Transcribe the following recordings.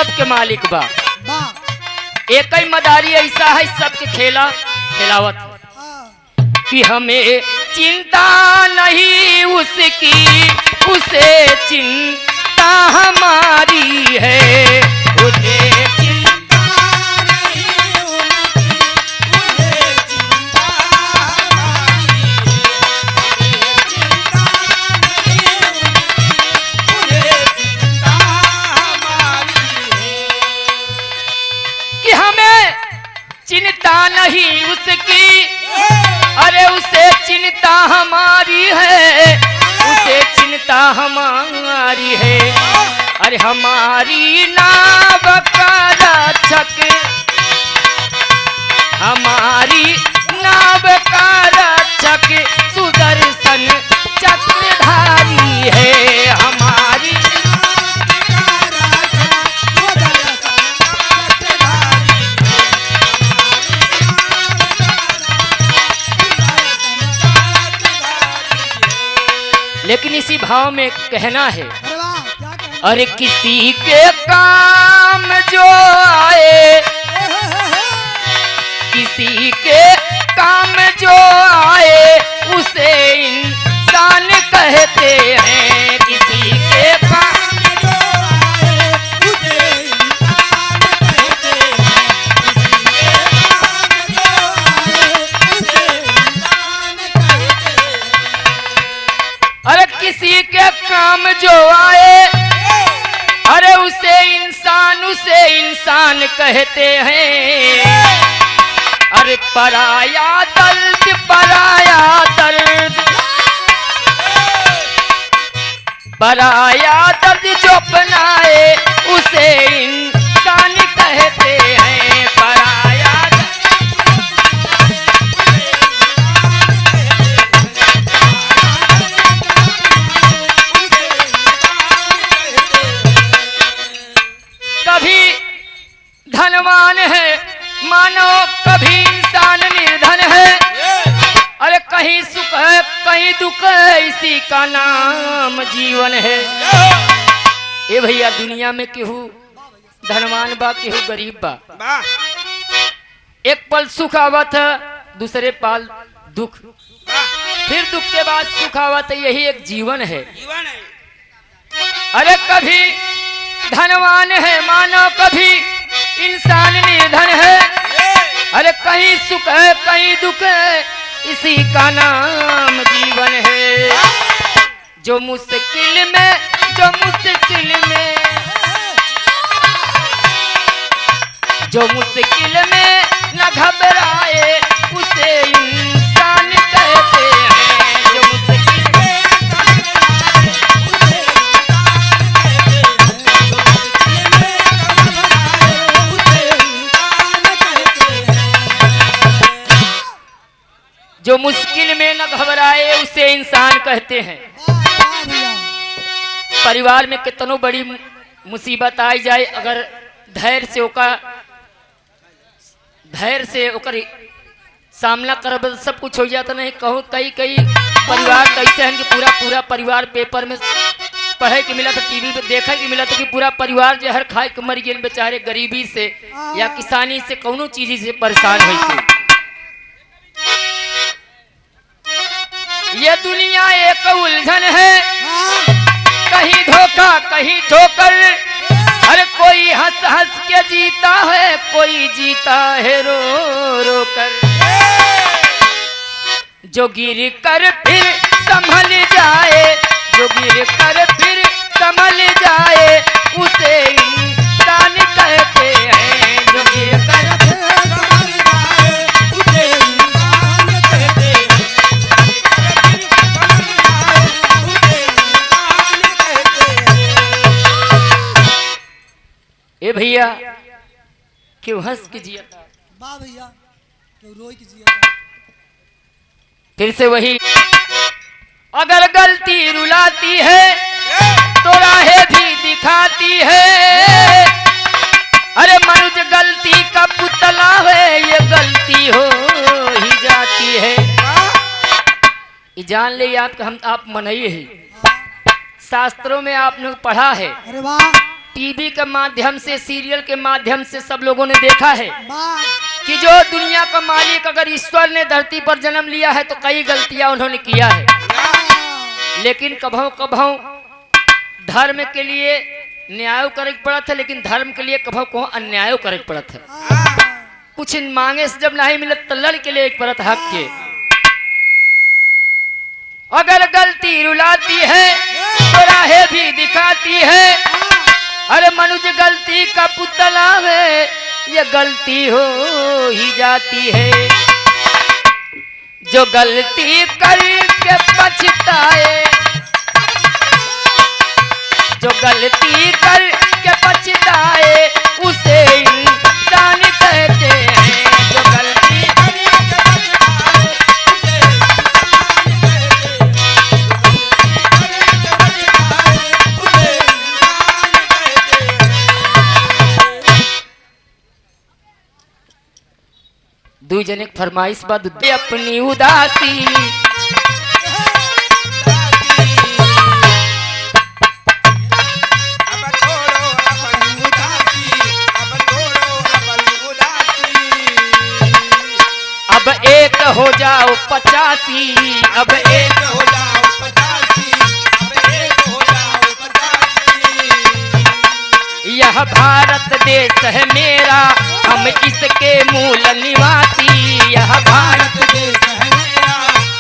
सबके मालिक बा। एक ही मदारी ऐसा है सबके खेला खिलावत कि हमें चिंता नहीं उसकी, उसे चिंता हमारी है। उसे चिंता नहीं उनकी, उसे चिंता हमारी है। कि हमें चिंता नहीं उसकी, अरे उसे चिंता हमारी है, उसे चिंता हमारी है। अरे हमारी नाव का रक्षक, हमारी नाव का रक्षक सुदर्शन चक्रधारी है। हमारी लेकिन इसी भाव में कहना है, अरे किसी के काम जो आए, किसी के काम जो आए उसे इंसान कहते हैं। किसी के काम जो आए उसे इंसान कहते हैं। अरे किसी के काम जो आए, अरे उसे इंसान कहते हैं। अरे पराया दर्द, पराया दर्द, पराया दर्द जो अपनाए उसे इंसान कहते हैं। पराया कभी धनवान है मानो, कभी इंसान निर्धन है। अरे कहीं सुख है कहीं दुख है, इसी का नाम जीवन है। ए भैया दुनिया में केहू धनवान बा केहू गरीब बा। एक पल सुख आवत है, दूसरे पल दुख, फिर दुख के बाद सुख आवत है। यही एक जीवन है। अरे कभी धनवान है मानो, कभी इंसान निर्धन है। अरे कहीं सुख है कहीं दुख है, इसी का नाम जीवन है। जो मुश्किल में, जो मुश्किल में, जो मुश्किल में न घबराए उसे इंसान कहते हैं। जो मुश्किल में जो मुश्किल में न घबराए उसे इंसान कहते हैं। परिवार में कितनों बड़ी मुसीबत आई जाए, अगर धैर्य से ओकर सामना करब सब कुछ हो जाता नहीं। कहो कई परिवार कैसे हैं कि पूरा परिवार पेपर में पढ़े के मिला था, टीवी पे देखे के मिला था कि पूरा परिवार जो हर खाए के मर गए बेचारे, गरीबी से या किसानी से कौनो चीज से परेशान हुई। ये दुनिया एक उलझन है, कहीं धोखा कहीं ठोकर। हर कोई हंस हंस के जीता है, कोई जीता है रो रो कर। जो गिर कर फिर संभल जाए, जो गिर कर फिर संभल जाए उसे इंसान कहते हैं। जो गिर कर फिर संभल जाए उसे इंसान कहते हैं। ए भैया क्यों हंस के जिया बा भैया, क्यों रोई के जिया। फिर से वही, अगर गलती रुलाती है तो राहें भी दिखाती है। अरे मनुज गलती का पुतला है, ये गलती हो ही जाती है। ये जान ले याद हम आप मनई है, शास्त्रों में आपने पढ़ा है। अरे वाह, टीवी के माध्यम से, सीरियल के माध्यम से सब लोगों ने देखा है कि जो दुनिया का मालिक अगर ईश्वर ने धरती पर जन्म लिया है तो कई गलतियां उन्होंने किया है, लेकिन कभों कभों धर्म के लिए न्याय करे पड़त है, लेकिन धर्म के लिए कभों को अन्याय करे पड़त है। कुछ मांगे से जब नहीं मिले तो लड़ के लिए पड़त हक के। अगर गलती रुलाती है तो राहें भी दिखाती है। अरे मनुष्य गलती का पुतला है, ये गलती हो ही जाती है। जो गलती करके पछताए, जो गलती करके पछताए उसे इंसान कहते हैं। जो गलती करके पछताए उसे दुई जने फरमाइश बाद अपनी उदासी अब एक हो जाओ 85, अब एक हो जाओ 85, अब एक हो जाओ 85। यह भारत देश है मेरा, हम इसके मूल निवासी। यह भारत देश है मेरा,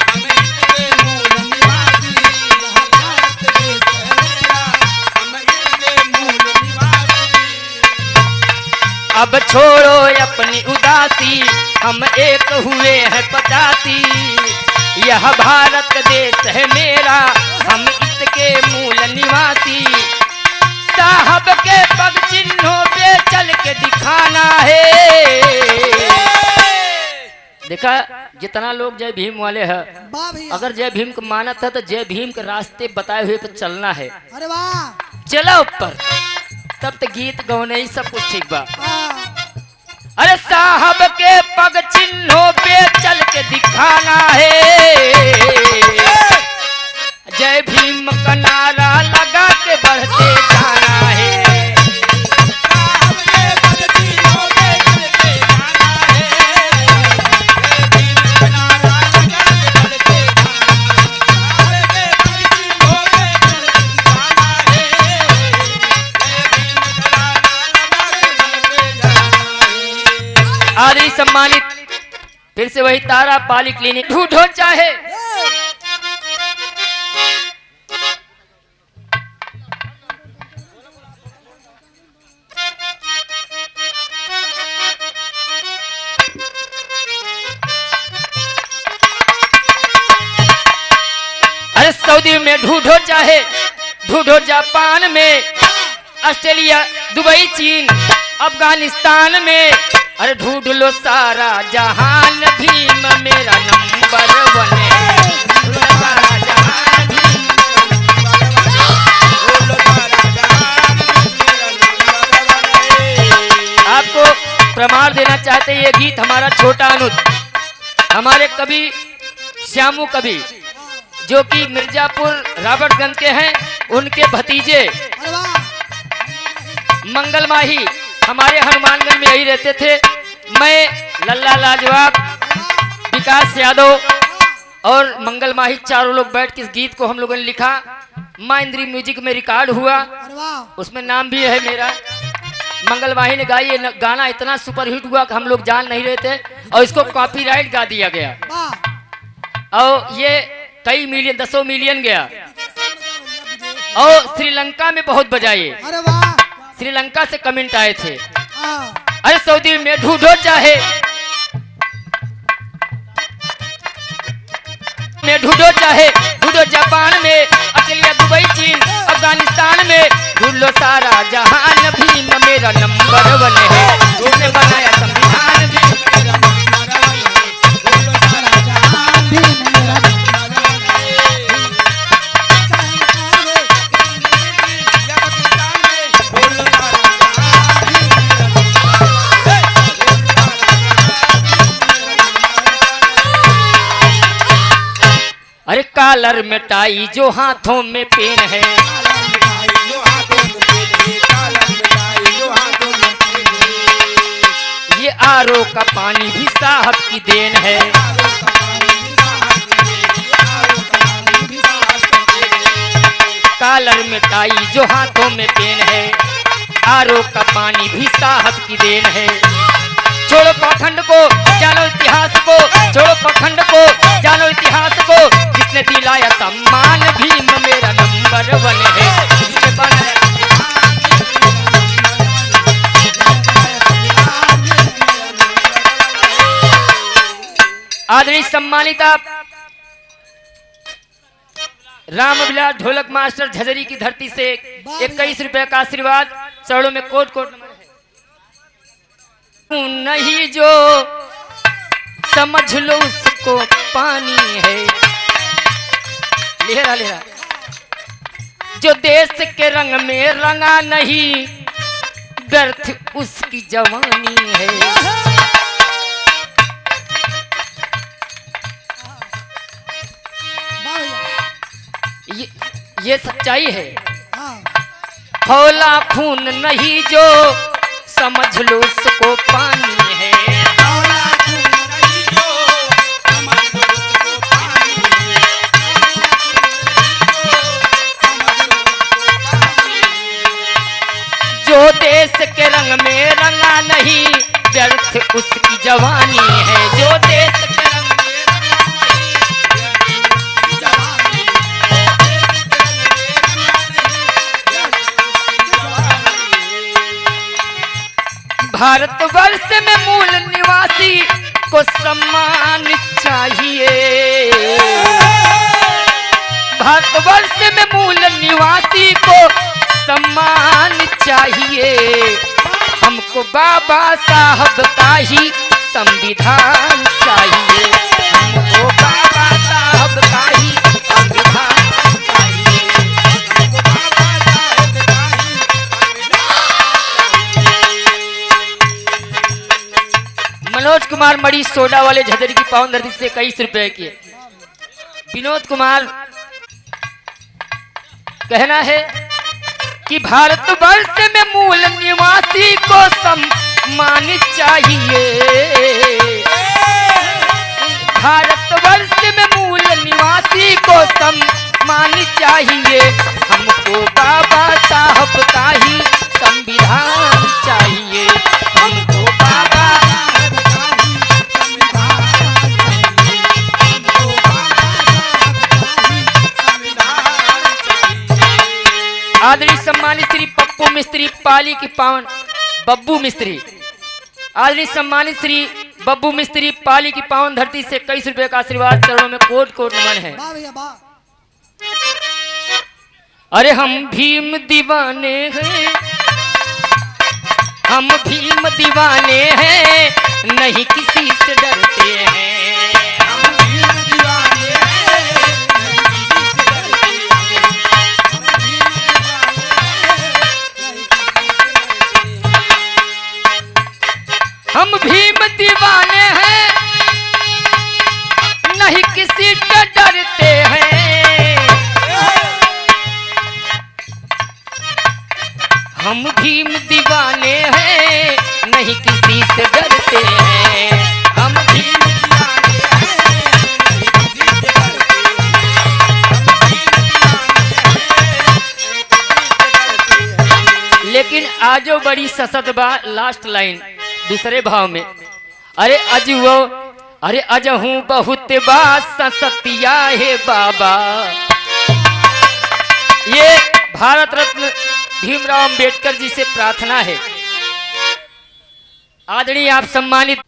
हम इसके मूल निवासी। यह भारत देश है मेरा, हम इसके मूल निवासी। अब छोड़ो अपनी उदासी, हम एक हुए हैं 85। यह भारत देश है मेरा, हम इसके मूल निवासी। साहब के पग चिन्हों पे चल के दिखाना है। देखा जितना लोग जय भीम वाले हैं, अगर जय भीम को मानत है तो जय भीम के रास्ते बताए हुए पे चलना है। अरे वाह, चला ऊपर, तब तो गीत गौने ही सब कुछ ठीक बा। अरे साहब के पग चिन्हों पे चल के दिखाना है। जय भीम का नारा लगा के बढ़ते जाना है। साहब के पग चिन्हों पे चल के जाना है। जय भीम का नारा लगा के बढ़ते जाना है। साहब के पग चिन्हों पे चल के जाना है। जय भीम का नारा लगा के बढ़ते जाना है। आदि सम्मानित फिर से वही तारा पाली क्लिनिक ढूंढो चाहे अरे सऊदी में ढूंढो चाहे ढूंढो जापान में, ऑस्ट्रेलिया, दुबई, चीन, अफगानिस्तान में। अरे ढूंढ लो सारा जहान, भीम मेरा नंबर 1 है। सारा जहान भीम आपको प्रमाण देना चाहते ये गीत हमारा छोटा अनुज, हमारे कवि श्यामू कवि जो कि मिर्जापुर राबर्टगंज के हैं, उनके भतीजे मंगल माही हमारे हनुमानगंज में यही रहते थे। मैं, लल्ला लाजवाब, विकास यादव और मंगल माही चारों लोग बैठ के इस गीत को हम लोगों ने लिखा। माँ इंद्री म्यूजिक में रिकॉर्ड हुआ, उसमें नाम भी है मेरा। मंगल माही ने गाई, ये गाना इतना सुपरहिट हुआ कि हम लोग जान नहीं रहे थे और इसको कॉपीराइट गा दिया गया और ये कई मिलियन, 10 मिलियन गया और श्रीलंका में बहुत बजाए। श्रीलंका से कमेंट आए थे। अरे सऊदी में ढूंढो चाहे ढूंढो जापान में, ऑस्ट्रेलिया, दुबई, चीन, अफगानिस्तान में। ढूंढ लो सारा जहान, भीम मेरा नंबर 1 है। उसने बनाया संविधान, भीम मेरा नंबर 1 है। ढूंढ लो सारा जहान, भीम मेरा नंबर 1 है। अरे कॉलर मिटाई जो हाथों में पेन है, कॉलर आरो का पानी भी साहब की देन है। कॉलर में टाई जो हाथों में पेन है, आरो का पानी भी साहब की देन है। छोड़ो पाखंड को जानो इतिहास को, छोड़ो पाखंड को जानो इतिहास को, जिसने दिलाया सम्मान भीम मेरा नंबर 1 है। आदरणीय सम्मानित रामविलास ढोलक मास्टर झजरी की धरती से 21 रुपए का आशीर्वाद, चरणों में कोट कोट नहीं जो समझ लो उसको पानी है। लेहरा लेहरा जो देश के रंग में रंगा नहीं, व्यर्थ उसकी जवानी है। ये सच्चाई है। खौला खून नहीं जो समझ लो उसको पानी है। जो देश के रंग में रंगा नहीं, व्यर्थ उसकी जवानी है। जो देश के रंग भारतवर्ष में मूल निवासी को सम्मान चाहिए। भारतवर्ष में मूल निवासी को सम्मान चाहिए। हमको बाबा साहब का ही संविधान चाहिए। हमको बाबा साहब का ही संविधान चाहिए। मनोज कुमार मड़ी सोडा वाले झजरी की पावन धरती से 21 रुपए की। विनोद कुमार कहना है कि भारतवर्ष में मूल निवासी को सम्मान चाहिए। भारतवर्ष में मूल निवासी को सम्मान चाहिए। हमको बाबा साहब का ही संविधान चाहिए। हमको बाबा आदरणीय सम्मानित श्री पप्पू मिस्त्री पाली की पावन बब्बू मिस्त्री, आदरणीय सम्मानित श्री बब्बू मिस्त्री पाली की पावन धरती से 21 रुपए का आशीर्वाद, चरणों में कोट कोट नमन है। अरे हम भीम दीवाने हैं, हम भीम दीवाने हैं, नहीं किसी से डरते हैं। हम भीम दीवाने हैं, नहीं किसी से डरते हैं। हम भीम दीवाने हैं, नहीं किसी से डरते हैं। हम भीम दीवाने हैं, नहीं किसी से डरते हैं। लेकिन आजो बड़ी ससत बा लास्ट लाइन दूसरे भाव में। अरे अजहू बहुत बात सतिया है बाबा। ये भारत रत्न भीमराव अंबेडकर जी से प्रार्थना है। आदरणीय आप सम्मानित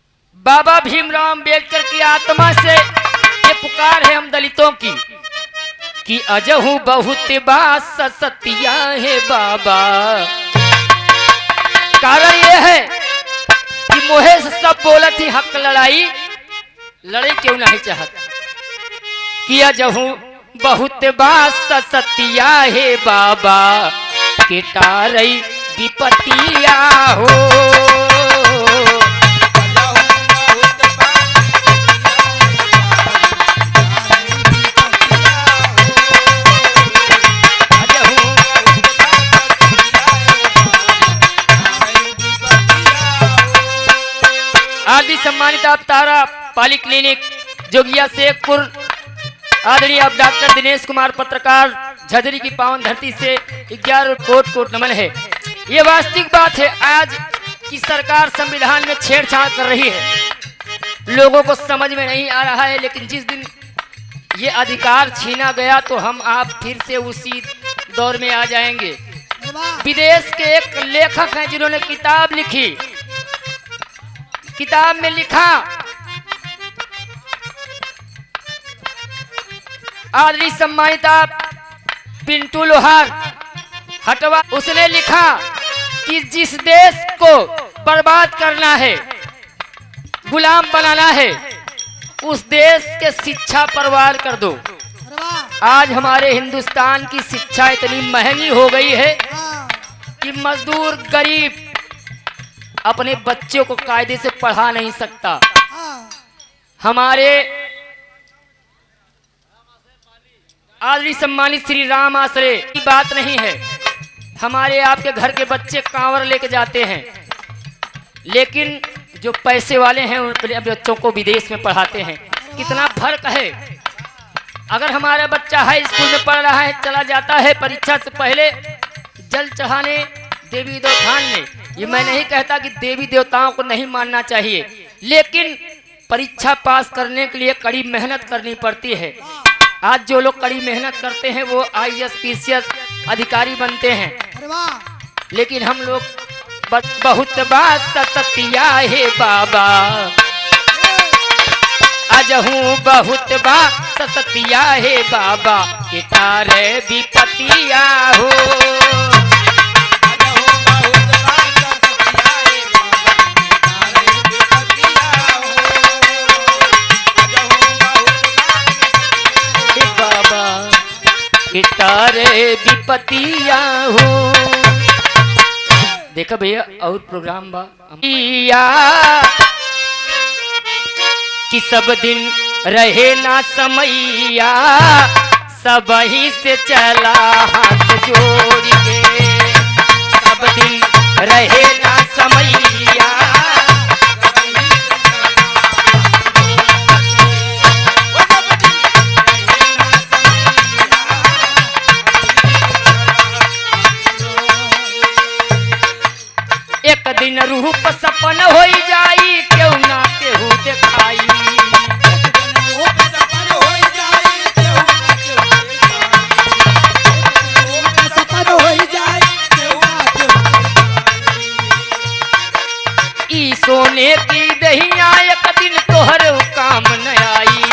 बाबा भीमराव अंबेडकर की आत्मा से ये पुकार है हम दलितों की कि अजहू बहुत बात सतिया है बाबा। कारण ये है कि मोहे से सब बोलत ही हक लड़ाई, लड़े क्यों नहीं चाहत। किया जहूं बहुत बात सतिया है बाबा, किटारई विपतिया हो। पॉलीक्लिनिक जोगिया शेखपुर। आदरणीय अब डॉक्टर दिनेश कुमार पत्रकार झजरी की पावन धरती से 11 कोट कोट नमन है। ये वास्तविक बात है आज की सरकार संविधान में छेड़छाड़ कर रही है, लोगों को समझ में नहीं आ रहा है। लेकिन जिस दिन ये अधिकार छीना गया तो हम आप फिर से उसी दौर में आ जाएंगे। विदेश के एक लेखक हैं जिन्होंने किताब लिखी, किताब में लिखा, आदरणीय सम्मानिता पिंटू लोहार हटवा, उसने लिखा कि जिस देश को बर्बाद करना है, गुलाम बनाना है, उस देश के शिक्षा पर वार कर दो। आज हमारे हिंदुस्तान की शिक्षा इतनी महंगी हो गई है कि मजदूर गरीब अपने बच्चों को कायदे से पढ़ा नहीं सकता। हमारे आदरणीय सम्मानित श्री राम आश्रय की बात नहीं है, हमारे आपके घर के बच्चे कांवर लेके जाते हैं, लेकिन जो पैसे वाले हैं उन अपने बच्चों को विदेश में पढ़ाते हैं। कितना फर्क है। अगर हमारा बच्चा हाई स्कूल में पढ़ रहा है, चला जाता है परीक्षा से पहले जल चढ़ाने देवी देवताओं में, ये मैं नहीं कहता कि देवी देवताओं को नहीं मानना चाहिए, लेकिन परीक्षा पास करने के लिए कड़ी मेहनत करनी पड़ती है। आज जो लोग कड़ी मेहनत करते हैं वो IAS PCS अधिकारी बनते हैं, लेकिन हम लोग बहुत बात सतिया है बाबा, अजहू बहुत बात सतिया है बाबा, कितारे विपतिया हो। तारे विपतिया हो। देखा भैया और प्रोग्राम बा कि सब दिन रहे ना समैया, सब ही से चला हाथ जोड़ के, सब दिन रहे ना समैया। एक दिन रूप सपन हो जाई, क्यों ना केहू देखाई, ई सोने की दहिया एक दिन तोहर काम न आई,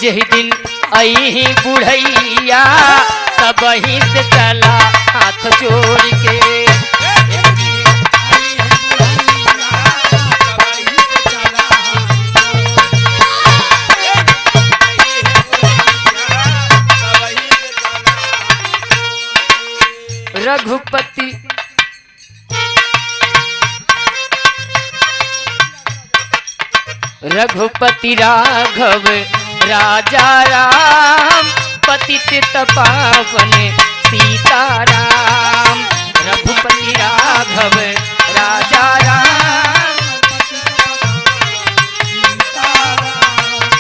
यही दिन आई ही बुढ़ैया, सब ही से चला हाथ जोड़ के। रघुपति रघुपति राघव राजा राम, पतित पावन सीताराम। रघुपति राघव राजा राम।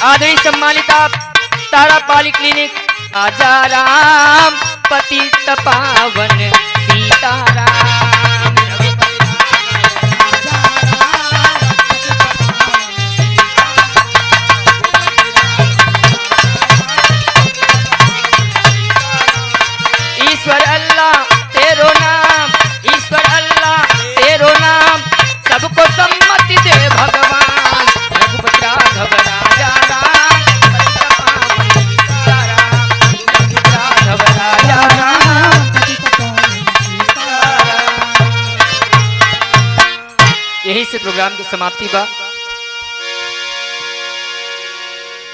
आदरणीय सम्मानिता तारा पॉलीक्लिनिक राजा राम, पतित पावन सीताराम। ईश्वर अल्लाह तेरो नाम, ईश्वर अल्लाह तेरो नाम, सबको सम्मति दे भगवान। रघुपति राघव राजा राम, राघव राजा राम। यही से प्रोग्राम की समाप्ति बा।